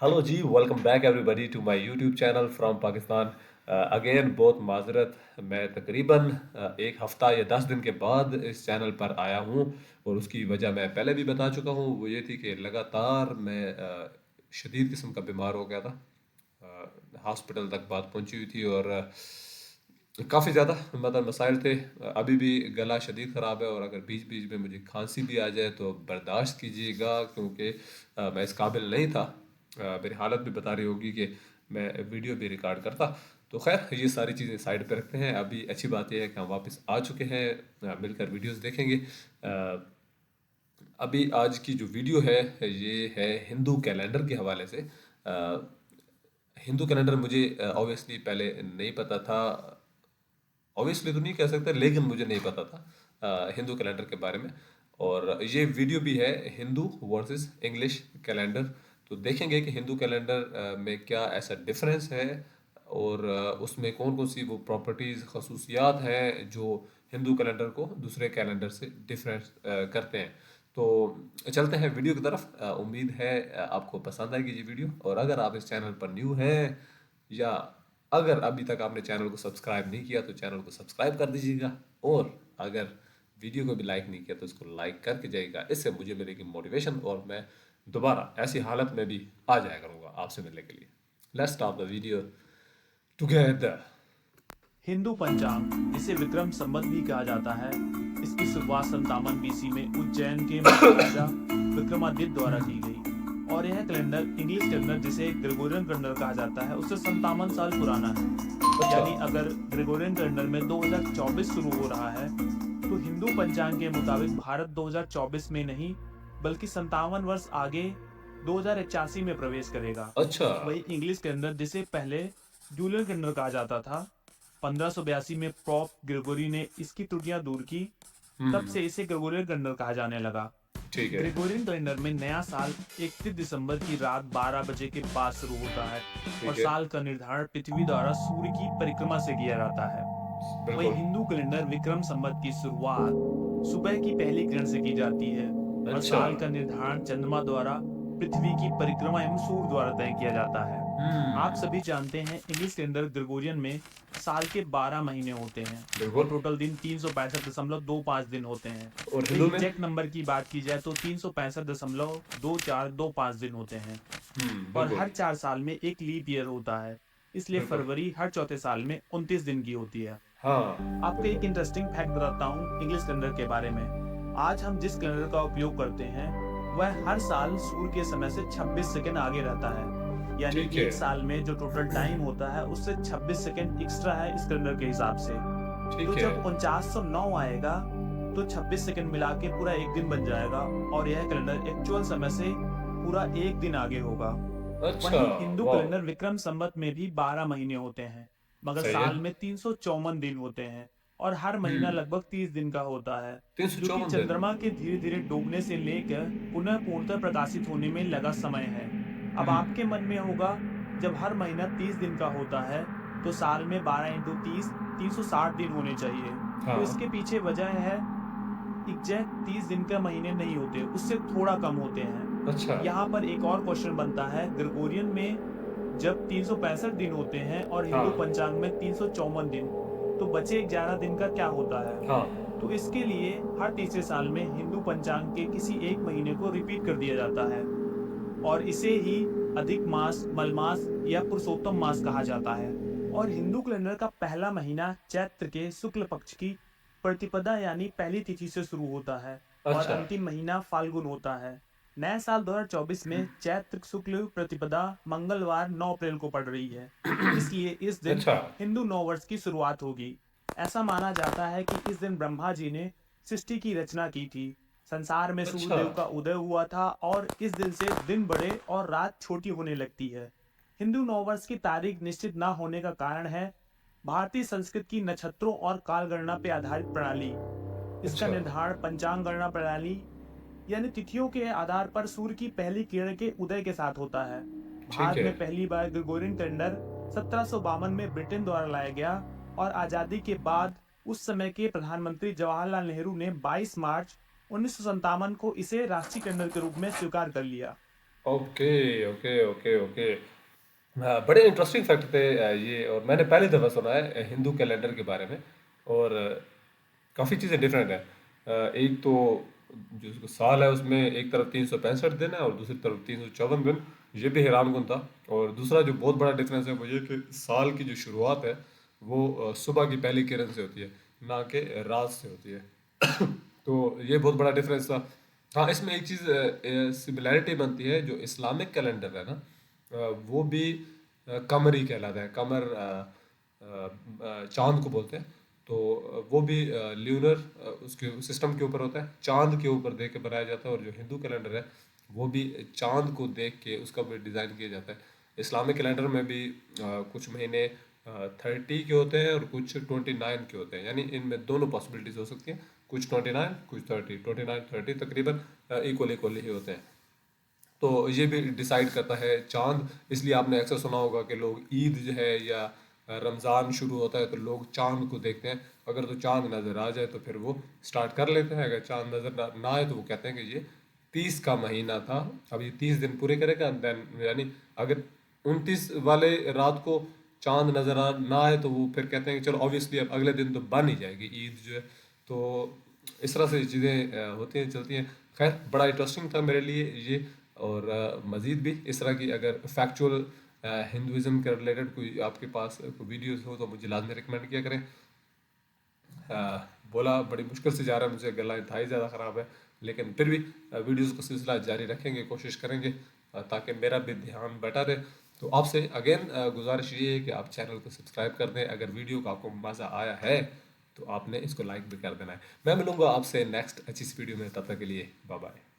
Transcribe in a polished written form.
Hello जी, welcome back everybody to my YouTube channel from Pakistan. Again बहुत माजरत, मैं तकरीबन एक हफ़्ता या 10 दिन के बाद इस चैनल पर आया हूँ। और उसकी वजह मैं पहले भी बता चुका हूँ, वो ये थी कि लगातार मैं शदीद किस्म का बीमार हो गया था। हॉस्पिटल तक बात पहुँची हुई थी और काफ़ी ज़्यादा मतलब मसाइल थे। अभी भी गला शदीद ख़राब है और अगर बीच बीच में मुझे खांसी भी आ जाए तो बर्दाश्त कीजिएगा, क्योंकि मैं इस काबिल नहीं था। मेरी हालत भी बता रही होगी कि मैं वीडियो भी रिकॉर्ड करता। तो खैर, ये सारी चीज़ें साइड पे रखते हैं। अभी अच्छी बात यह है कि हम वापस आ चुके हैं। मिलकर वीडियोस देखेंगे। अभी आज की जो वीडियो है ये है हिंदू कैलेंडर के हवाले से। हिंदू कैलेंडर मुझे ऑब्वियसली पहले नहीं पता था। ऑब्वियसली तो नहीं कह सकते, लेकिन मुझे नहीं पता था हिंदू कैलेंडर के बारे में। और ये वीडियो भी है हिंदू वर्सेस इंग्लिश कैलेंडर। तो देखेंगे कि हिंदू कैलेंडर में क्या ऐसा डिफरेंस है और उसमें कौन कौन सी वो प्रॉपर्टीज़ खसूसियात हैं जो हिंदू कैलेंडर को दूसरे कैलेंडर से डिफरेंस करते हैं। तो चलते हैं वीडियो की तरफ। उम्मीद है आपको पसंद आएगी ये वीडियो। और अगर आप इस चैनल पर न्यू हैं या अगर अभी तक आपने चैनल को सब्सक्राइब नहीं किया तो चैनल को सब्सक्राइब कर दीजिएगा। और अगर वीडियो को भी लाइक नहीं किया तो इसको लाइक करके जाइएगा। इससे मुझे मिलेगी मोटिवेशन और मैं दोबारा ऐसी हालत में भी आ जाया करूँगा आपसे मिलने के लिए। Let's start the video together. Hindu पंचांग, जिसे विक्रम संवत भी कहा जाता है, इसकी शुरुआत 57 BC में उज्जैन के महाराजा विक्रमादित्य द्वारा की गई और यह कैलेंडर इंग्लिश कैलेंडर, जिसे ग्रेगोरियन कैलेंडर कहा जाता है, उससे 57 साल पुराना है। अच्छा। यानी अगर ग्रेगोरियन कैलेंडर में 2024 शुरू हो रहा है, तो हिंदू पंचांग के मुताबिक भारत 2024 में नहीं बल्कि 57 वर्ष आगे 2081 में प्रवेश करेगा। अच्छा। वही इंग्लिश कैलेंडर, जिसे पहले जूलियन कैलेंडर कहा जाता था, 1582 में पोप ग्रेगोरी ने इसकी त्रुटियां दूर की। तब से इसे ग्रेगोरियन कैलेंडर कहा जाने लगा। ठीक है। ग्रेगोरियन कैलेंडर में नया साल 31 दिसंबर की रात 12 बजे के बाद शुरू होता है और ठीक है। साल का निर्धारण पृथ्वी द्वारा सूर्य की परिक्रमा से किया जाता है। वही बिल्कुल। हिंदू कैलेंडर विक्रम संवत की शुरुआत सुबह की पहली किरण से की जाती है और अच्छा। साल का निर्धारण चंद्रमा द्वारा, पृथ्वी की परिक्रमा एवं सूर्य द्वारा तय किया जाता है। आप सभी जानते हैं, इंग्लिश कैलेंडर ग्रेगोरियन में साल के 12 महीने होते हैं और बिल्कुल। टोटल दिन 365.25 दिन होते हैं। और तो हिंदू में? एग्जैक्ट नंबर की बात की जाए तो 365.2425 दिन होते हैं और बिल्कुल। हर 4 साल में एक लीप ईयर होता है। इसलिए बिल्कुल। फरवरी हर चौथे साल में 29 दिन की होती है। हाँ। आपको एक बिल्कुल। इंटरेस्टिंग फैक्ट बताता हूँ इंग्लिश कैलेंडर के बारे में। आज हम जिस कैलेंडर का उपयोग करते हैं वह हर साल सूर्य के समय से 26 सेकंड आगे रहता है। यानी ठीक है। एक साल में जो टोटल टाइम होता है उससे 26 सेकंड एक्स्ट्रा है इस कैलेंडर के हिसाब से। तो ठीक है। जब 4909 आएगा तो 26 सेकंड मिला के पूरा एक दिन बन जाएगा और यह कैलेंडर एक्चुअल समय से पूरा एक दिन आगे होगा। अच्छा। वहीं हिंदू वाह। कैलेंडर विक्रम संवत में भी 12 महीने होते हैं, मगर सही है। साल में 354 दिन होते हैं और हर महीना लगभग 30 दिन का होता है, तीन सौ जो कि चौवन दिन चंद्रमा के धीरे धीरे डूबने से लेकर पुनः पूर्णतः प्रकाशित होने में लगा समय है। अब आपके मन में होगा, जब हर महीना 30 दिन का होता है तो साल में 12 इंटू 30 360 दिन होने चाहिए। तो हाँ। इसके पीछे वजह है, एग्जैक्ट 30 दिन का महीने नहीं होते, उससे थोड़ा कम होते हैं। अच्छा। यहाँ पर एक और क्वेश्चन बनता है, ग्रेगोरियन में जब 365 दिन होते हैं और हिंदू हाँ। पंचांग में 354 दिन, तो बचे 11 दिन का क्या होता है? हाँ। तो इसके लिए हर तीसरे साल में हिंदू पंचांग के किसी एक महीने को रिपीट कर दिया जाता है और इसे ही अधिक मास, मलमास या पुरुषोत्तम मास कहा जाता है। और हिंदू कैलेंडर का पहला महीना चैत्र के शुक्ल पक्ष की प्रतिपदा यानी पहली तिथि से शुरू होता है और अच्छा। अंतिम महीना फाल्गुन होता है। नए साल 2024 में चैत्र शुक्ल प्रतिपदा मंगलवार 9 अप्रैल को पड़ रही है, इसलिए इस दिन अच्छा। हिंदू नववर्ष की शुरुआत होगी। ऐसा माना जाता है कि इस दिन ब्रह्मा जी ने सृष्टि की रचना की थी, संसार में अच्छा। सूर्यदेव का उदय हुआ था और इस दिन से दिन बड़े और रात छोटी होने लगती है। हिंदू नववर्ष की तारीख निश्चित न होने का कारण है भारतीय संस्कृत की नक्षत्रों और काल गणना पर आधारित प्रणाली। इसका अच्छा। निर्धारण पंचांग गणना प्रणाली यानी तिथियों के आधार पर सूर्य की पहली किरण के उदय के साथ होता है। ठीक भारत है। में पहली बार ग्रेगोरियन कैलेंडर 1752 में ब्रिटेन द्वारा लाया गया और आजादी के बाद उस समय के प्रधानमंत्री जवाहरलाल नेहरू ने 22 मार्च 1957 को इसे राष्ट्रीय कैलेंडर के रूप में स्वीकार कर लिया। Okay, okay, okay, okay. हाँ, बड़े इंटरेस्टिंग फैक्ट थे ये, और मैंने पहली दफ़ा सुना है हिंदू कैलेंडर के बारे में। और काफ़ी चीज़ें डिफरेंट हैं। एक तो जो उसका साल है उसमें एक तरफ 365 दिन है और दूसरी तरफ 354 दिन। ये भी हैरान कन था। और दूसरा जो बहुत बड़ा डिफरेंस है वो ये कि साल की जो शुरुआत है वो सुबह की पहली किरण से होती है, ना कि रात से होती है। तो ये बहुत बड़ा डिफरेंस था। हाँ, इसमें एक चीज़ सिमिलैरिटी बनती है, जो इस्लामिक कैलेंडर है ना, वो भी कमरी कहलाता है। कमर चांद को बोलते हैं। तो वो भी ल्यूनर उसके सिस्टम के ऊपर होता है, चांद के ऊपर देख के बनाया जाता है। और जो हिंदू कैलेंडर है वो भी चांद को देख के उसका भी डिज़ाइन किया जाता है। इस्लामिक कैलेंडर में भी कुछ महीने 30 के होते हैं और कुछ 29 के होते हैं, यानी इनमें दोनों पॉसिबिलिटीज हो सकती हैं। कुछ 29, कुछ 30, 29 30 तकरीबन इक्वल इक्वल ही होते हैं। तो ये भी डिसाइड करता है चांद। इसलिए आपने अक्सर सुना होगा कि लोग ईद जो है या रमज़ान शुरू होता है तो लोग चांद को देखते हैं। अगर तो चांद नज़र आ जाए तो फिर वो स्टार्ट कर लेते हैं, अगर चांद नज़र ना आए तो वो कहते हैं कि ये 30 का महीना था, अब ये 30 दिन पूरे करेगा। देन यानी अगर 29 वाले रात को चांद नज़र ना आए तो वो फिर कहते हैं कि चलो ऑब्वियसली अब अगले दिन तो बन ही जाएगी ईद जो है। तो इस तरह से चीज़ें होती हैं, चलती हैं। खैर, बड़ा इंटरेस्टिंग था मेरे लिए ये। और मज़ीद भी इस तरह की अगर फैक्चुअल हिंदुज़म के रिलेटेड कोई आपके पास कोई वीडियोस हो तो मुझे लाजमी रिकमेंड किया करें। बोला बड़ी मुश्किल से जा रहा है, मुझे गला इंतहाई ज़्यादा ख़राब है, लेकिन फिर भी वीडियोस का सिलसिला जारी रखेंगे, कोशिश करेंगे ताकि मेरा भी ध्यान बटा रहे। तो आपसे अगेन गुजारिश ये है कि आप चैनल को सब्सक्राइब कर दें। अगर वीडियो का आपको मज़ा आया है तो आपने इसको लाइक भी कर देना है। मैं मिलूंगा आपसे नेक्स्ट अच्छी सी वीडियो में, तब तक के लिए बाय बाय।